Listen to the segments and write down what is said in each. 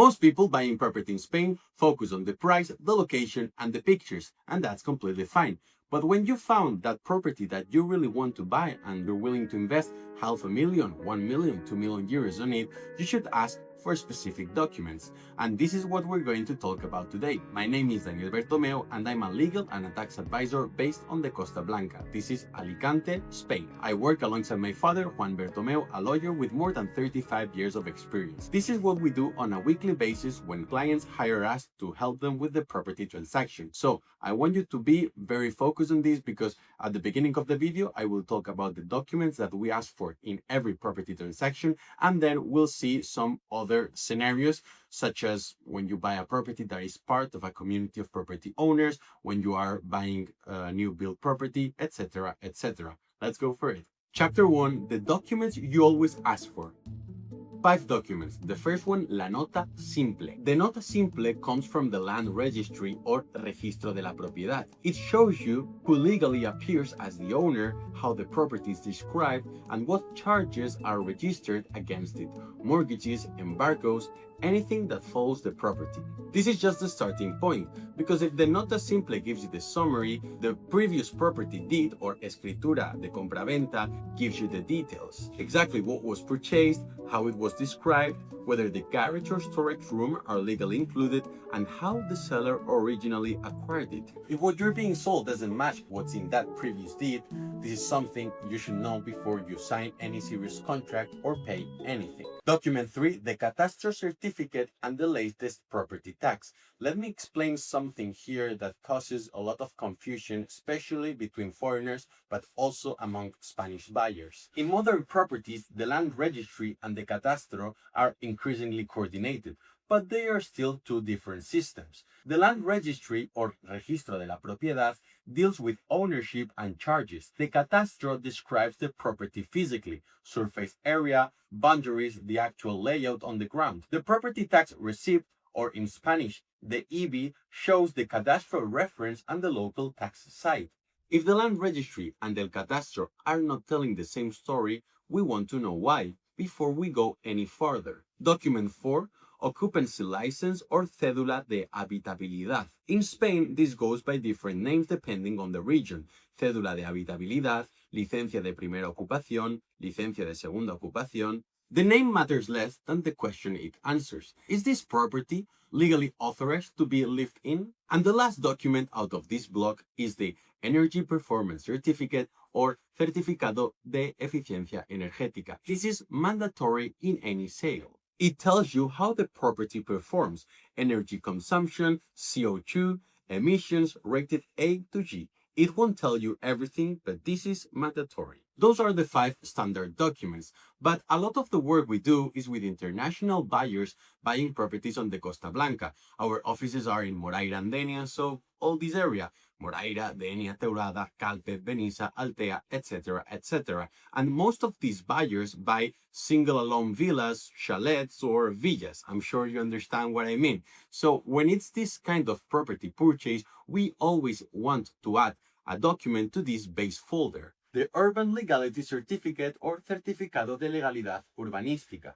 Most people buying property in Spain focus on the price, the location, and the pictures, and that's completely fine. But when you found that property that you really want to buy and you're willing to invest half a million, 1 million, 2 million euros on it, you should ask for specific documents. And this is what we're going to talk about today. My name is Bertomeu and I'm a legal and a tax advisor based on the Costa Blanca. This is Alicante, Spain. I work alongside my father, Juan Bertomeu, a lawyer with more than 35 years of experience. This is what we do on a weekly basis when clients hire us to help them with the property transaction. So I want you to be very focused on this because at the beginning of the video, I will talk about the documents that we ask for in every property transaction, and then we'll see some other scenarios, such as when you buy a property that is part of a community of property owners, when you are buying a new build property, etc., etc. Let's go for it. Chapter 1, the documents you always ask for. 5 documents. The first one, la nota simple. The nota simple comes from the Land Registry or Registro de la Propiedad. It shows you who legally appears as the owner, how the property is described, and what charges are registered against it. Mortgages, embargoes, anything that follows the property. This is just the starting point, because if the nota simple gives you the summary, the previous property deed or escritura de compraventa gives you the details. Exactly what was purchased, how it was described, whether the garage or storage room are legally included, and how the seller originally acquired it. If what you're being sold doesn't match what's in that previous deed, this is something you should know before you sign any serious contract or pay anything. Document 3, the catastro certificate and the latest property tax. Let me explain something here that causes a lot of confusion, especially between foreigners, but also among Spanish buyers. In modern properties, the Land Registry and the catastro are increasingly coordinated, but they are still two different systems. The Land Registry, or Registro de la Propiedad, deals with ownership and charges. The catastro describes the property physically, surface area, boundaries, the actual layout on the ground. The property tax receipt, or in Spanish, the IBI, shows the cadastral reference and the local tax site. If the Land Registry and the catastro are not telling the same story, we want to know why before we go any further. Document 4, occupancy license or cédula de habitabilidad. In Spain, this goes by different names depending on the region. Cédula de habitabilidad, licencia de primera ocupación, licencia de segunda ocupación. The name matters less than the question it answers. Is this property legally authorized to be lived in? And the last document out of this block is the Energy Performance Certificate or Certificado de Eficiencia Energética. This is mandatory in any sale. It tells you how the property performs, energy consumption, CO2, emissions rated A to G. It won't tell you everything, but this is mandatory. Those are the 5 standard documents, but a lot of the work we do is with international buyers buying properties on the Costa Blanca. Our offices are in Moraira and Denia, so all this area. Moraira, Denia, Teurada, Calpe, Benissa, Altea, etc., etc. And most of these buyers buy single-alone villas, chalets, or villas. I'm sure you understand what I mean. So when it's this kind of property purchase, we always want to add a document to this base folder. The Urban Legality Certificate or Certificado de Legalidad Urbanística.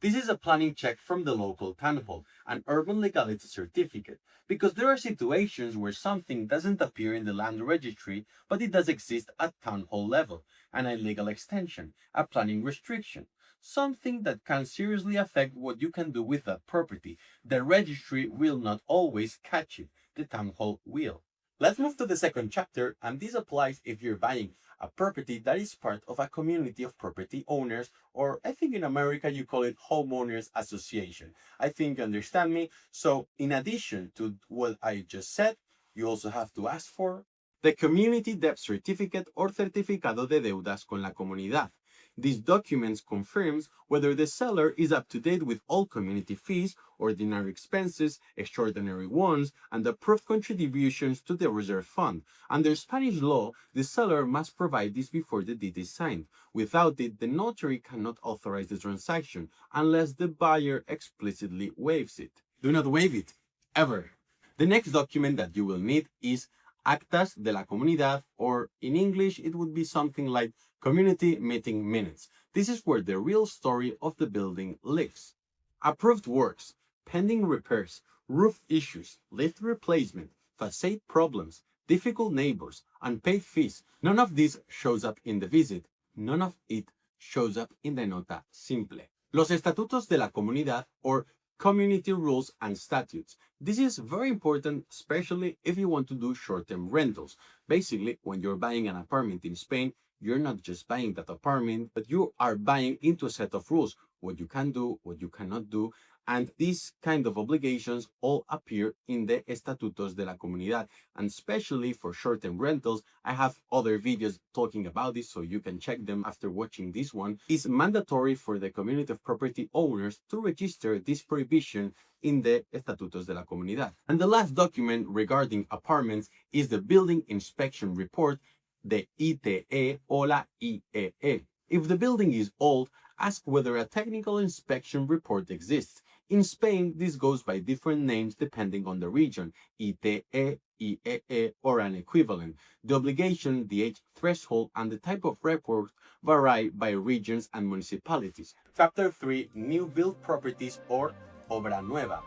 This is a planning check from the local town hall, an urban legality certificate, because there are situations where something doesn't appear in the land registry, but it does exist at town hall level, an illegal extension, a planning restriction, something that can seriously affect what you can do with that property. The registry will not always catch it, the town hall will. Let's move to the second chapter, and this applies if you're buying a property that is part of a community of property owners, or I think in America you call it homeowners association. I think you understand me. So in addition to what I just said, you also have to ask for the Community Debt Certificate or Certificado de Deudas con la Comunidad. This document confirms whether the seller is up to date with all community fees, ordinary expenses, extraordinary ones, and approved contributions to the reserve fund. Under Spanish law, the seller must provide this before the deed is signed. Without it, the notary cannot authorize the transaction unless the buyer explicitly waives it. Do not waive it, ever. The next document that you will need is Actas de la Comunidad, or in English, it would be something like Community Meeting Minutes. This is where the real story of the building lives. Approved works. pending repairs, roof issues, lift replacement, facade problems, difficult neighbors, unpaid fees. None of this shows up in the visit. None of it shows up in the nota simple. Los estatutos de la comunidad, or community rules and statutes. This is very important, especially if you want to do short-term rentals. Basically, when you're buying an apartment in Spain, you're not just buying that apartment, but you are buying into a set of rules, what you can do, what you cannot do, and these kind of obligations all appear in the Estatutos de la Comunidad. And especially for short-term rentals, I have other videos talking about this, so you can check them after watching this one. It's mandatory for the community of property owners to register this prohibition in the Estatutos de la Comunidad. And the last document regarding apartments is the Building Inspection Report, the ITE or la IEE. If the building is old, ask whether a technical inspection report exists. In Spain, this goes by different names depending on the region, ITE, IEE, or an equivalent. The obligation, the age threshold, and the type of report vary by regions and municipalities. Chapter 3, New Build Properties or Obra Nueva.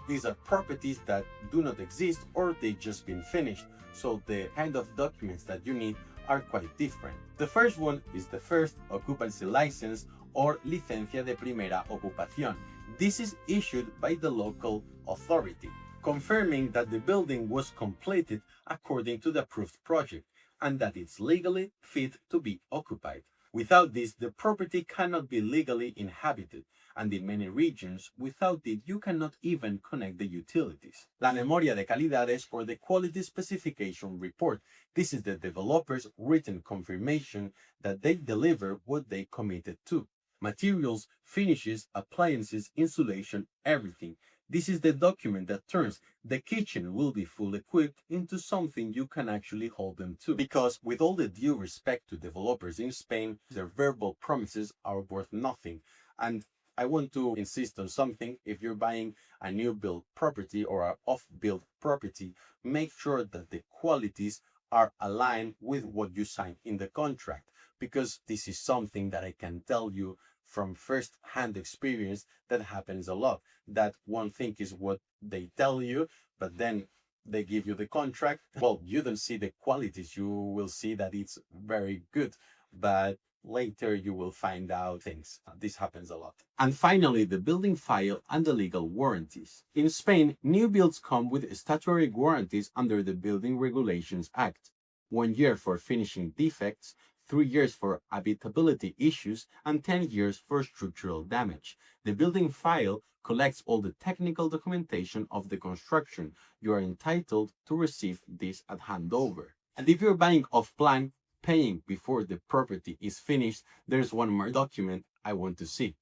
These are properties that do not exist or they've just been finished, so the kind of documents that you need are quite different. The first one is the first occupancy license or licencia de primera ocupación. This is issued by the local authority, confirming that the building was completed according to the approved project and that it's legally fit to be occupied. Without this, the property cannot be legally inhabited, and in many regions, without it, you cannot even connect the utilities. La memoria de calidades, or the quality specification report. This is the developer's written confirmation that they deliver what they committed to. Materials, finishes, appliances, insulation, everything. This is the document that turns the kitchen will be full equipped into something you can actually hold them to. Because with all the due respect to developers in Spain, their verbal promises are worth nothing. And I want to insist on something. If you're buying a new build property or an off-build property, make sure that the qualities are aligned with what you signed in the contract. Because this is something that I can tell you from first-hand experience that happens a lot. That one thing is what they tell you, but then they give you the contract. Well, you don't see the qualities. You will see that it's very good, but later you will find out things. This happens a lot. And finally, the building file and the legal warranties. In Spain, new builds come with statutory warranties under the Building Regulations Act. 1 year for finishing defects, 3 years for habitability issues, and 10 years for structural damage. The building file collects all the technical documentation of the construction. You are entitled to receive this at handover. And if you're buying off-plan, paying before the property is finished, there's one more document I want to see.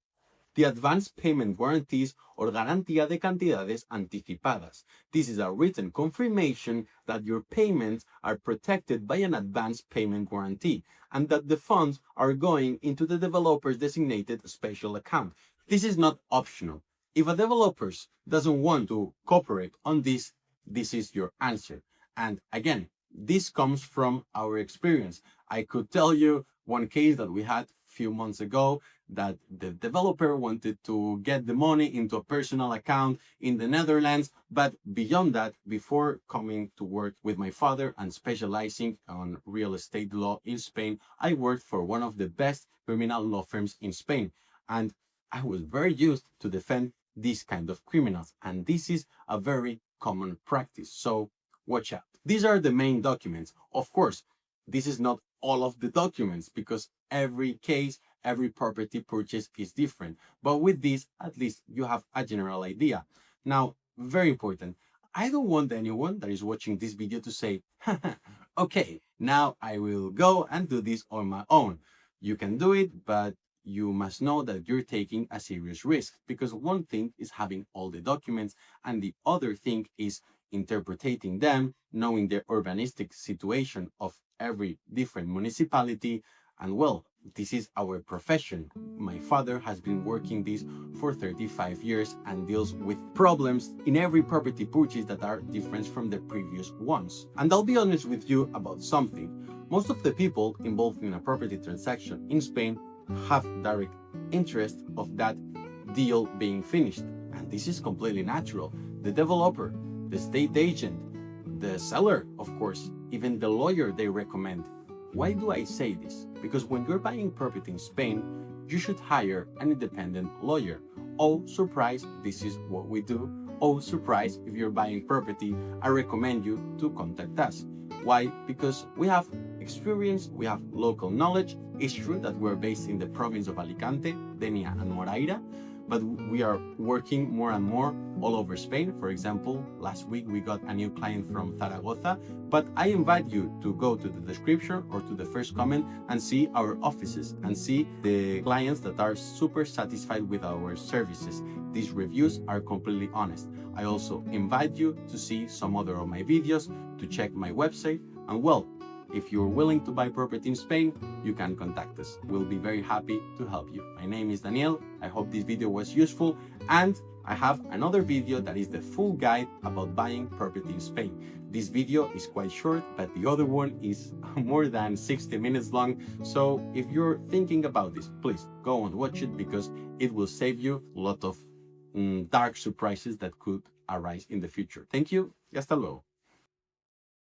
The Advance Payment Guarantees or Garantía de Cantidades Anticipadas. This is a written confirmation that your payments are protected by an advance payment guarantee and that the funds are going into the developer's designated special account. This is not optional. If a developer doesn't want to cooperate on this, this is your answer. And again, this comes from our experience. I could tell you one case that we had few months ago that the developer wanted to get the money into a personal account in the Netherlands. But beyond that, before coming to work with my father and specializing on real estate law in Spain, I worked for one of the best criminal law firms in Spain. And I was very used to defend these kind of criminals. And this is a very common practice. So watch out. These are the main documents. Of course, this is not all of the documents because every case, every property purchase is different. But with this, at least you have a general idea. Now, very important. I don't want anyone that is watching this video to say, okay, now I will go and do this on my own. You can do it, but you must know that you're taking a serious risk because one thing is having all the documents and the other thing is interpreting them, knowing the urbanistic situation of every different municipality. And well, this is our profession. My father has been working this for 35 years and deals with problems in every property purchase that are different from the previous ones. And I'll be honest with you about something. Most of the people involved in a property transaction in Spain have direct interest of that deal being finished. And this is completely natural. The developer, the estate agent, the seller, of course, even the lawyer they recommend. Why do I say this? Because when you're buying property in Spain, you should hire an independent lawyer. Oh, surprise, this is what we do. Oh, surprise, if you're buying property, I recommend you to contact us. Why? Because we have experience, we have local knowledge. It's true that we're based in the province of Alicante, Denia and Moraira, but we are working more and more all over Spain. For example, last week we got a new client from Zaragoza, but I invite you to go to the description or to the first comment and see our offices and see the clients that are super satisfied with our services. These reviews are completely honest. I also invite you to see some other of my videos, to check my website, and well, if you're willing to buy property in Spain, you can contact us. We'll be very happy to help you. My name is Daniel. I hope this video was useful, and I have another video that is the full guide about buying property in Spain. This video is quite short, but the other one is more than 60 minutes long. So if you're thinking about this, please go and watch it, because it will save you a lot of dark surprises that could arise in the future. Thank you y hasta luego.